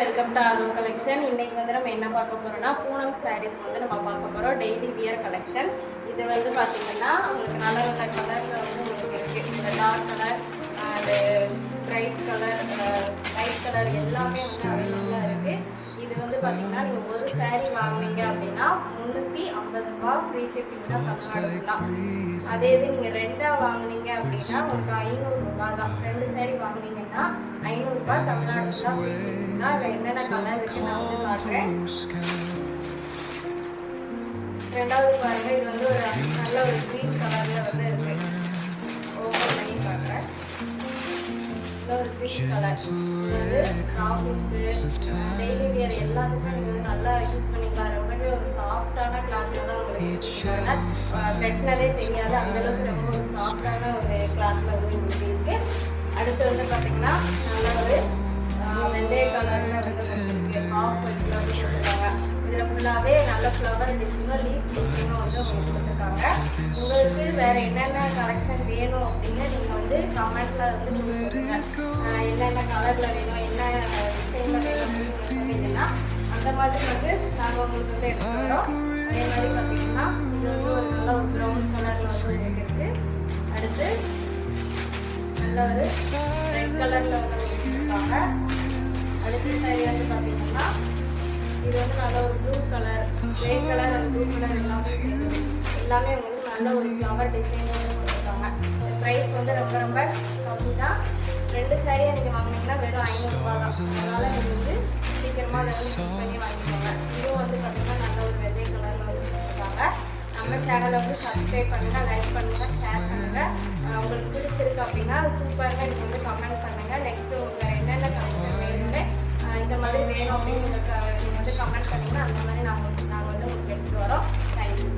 Welcome to Adam collection. இன்னைக்கு வந்து நம்ம என்ன பார்க்க போறோம்னா பூனம் சாரீஸ் வந்து நம்ம பார்க்க போறோம். Daily wear collection. இது வந்து பார்த்தீங்கன்னா உங்களுக்கு நல்ல நல்ல கலர்ல வந்து உங்களுக்கு இருக்கு. இந்த டார்க் கலர், அது பிரைட் கலர், லைட் கலர் எல்லாமே வந்து அவைலபிளாக இருக்கு. இது வந்து பார்த்தீங்கன்னா நீங்கள் ஒரு சாரீ வாங்குனீங்க அப்படின்னா 350 ரூபா ஃப்ரீ ஷிப்பிங் தான் தமிழ்நாடு தான். அதே இது நீங்கள் ரெண்டாக வாங்குனீங்க அப்படின்னா உங்களுக்கு 500 ரூபா தான். 2 சாரீ வாங்குனீங்கன்னா 500 ரூபா தமிழ்நாடு தான் ஃப்ரீ ஷிப்பிங் தான். இதில் என்னென்ன கலர் இருக்கு நான் வந்து காட்டுறேன். ரெண்டாவது பாருங்க, இது வந்து ஒரு நல்ல ஒரு க்ரீன் கலர்ல வந்து இருக்கு. ஓப்பன் பண்ணி காட்டுறேன். ஒரு க்ரீன் கலர் வந்து ஆஃபீஸ்க்கு டெய்லி வியர் எல்லாத்துக்குமே நீங்கள் வந்து நல்லா யூஸ் பண்ணிக்கலாம். ரொம்பவே ஒரு சாஃப்டான கிளாத்தில் தான் உங்களுக்கு கட்டினதே தெரியாது. அந்தளவுக்கு ரொம்ப ஒரு சாஃப்டான ஒரு கிளாத்தில் வந்து உங்களுக்கு இருக்கு. அடுத்து வந்து பார்த்தீங்கன்னா நல்ல ஒரு வெந்தய கலரில் வந்து ஆஃப் ஒயிட்டில் வந்து கொடுத்துருக்காங்க. இதில் ஃபுல்லாகவே நல்ல ஃப்ளவர் டிசைனும் லீஃப் டிசைனும் வந்து உங்களுக்கு கொடுத்துருக்காங்க. உங்களுக்கு வேறு என்னென்ன கலெக்ஷன் வேணும் அப்படின்னு நீங்கள் வந்து கமெண்ட்டில் வந்து நீங்கள் சொல்லுங்கள். என்னென்ன கலரில் வேணும், என்ன டிசைனில் வேணும் அப்படின்னு சொன்னீங்கன்னா அந்த மாதிரி வந்து நாங்கள் உங்களுக்கு வந்து எடுத்துக்கிறோம். அதே மாதிரி பார்த்தீங்கன்னா இது வந்து ஒரு நல்ல ஒரு ப்ரௌன் கலரில் வந்து உங்களுக்கு இருக்குது. அடுத்து நல்ல ஒரு ரெட் கலரில் வந்து கொடுத்துருக்காங்க. அடுத்த சாரி வந்து பார்த்தீங்கன்னா இது வந்து நல்ல ஒரு ப்ளூ கலர், கிரே கலர், அந்த ப்ளூ கலர் எல்லாமே வந்து நல்ல ஒரு ஃப்ளவர் டிசைன் வந்து கொடுத்துருக்காங்க. இந்த ப்ரைஸ் வந்து ரொம்ப ரொம்ப கம்மி தான். 2 சாரியாக நீங்கள் வாங்கினீங்கன்னா வெறும் 500 ரூபா தான். அதனால் நீங்கள் வந்து சீக்கிரமாக அதை வந்து சூஸ் பண்ணி வாங்கிக்கோங்க. இதுவும் வந்து பார்த்தீங்கன்னா நல்ல ஒரு வெள்ளை கலரில் வந்து கொடுத்துருக்காங்க. நம்ம சேனலை வந்து சப்ஸ்கிரைப் பண்ணுங்கள், லைக் பண்ணுங்கள், ஷேர் பண்ணுங்கள். உங்களுக்கு பிடிச்சிருக்கு அப்படின்னா சூப்பராக நீங்கள் வந்து கமெண்ட் பண்ணுங்கள். நெக்ஸ்ட்டு உங்களுக்கு என்னென்ன கமெண்ட் வேணும்னு இந்த மாதிரி வேணும் அப்படின்னு நீங்கள் வந்து கமெண்ட் பண்ணிங்கன்னா அந்த மாதிரி நாங்கள் வந்து உங்களுக்கு எடுத்துகிட்டு வரோம். தேங்க்யூ.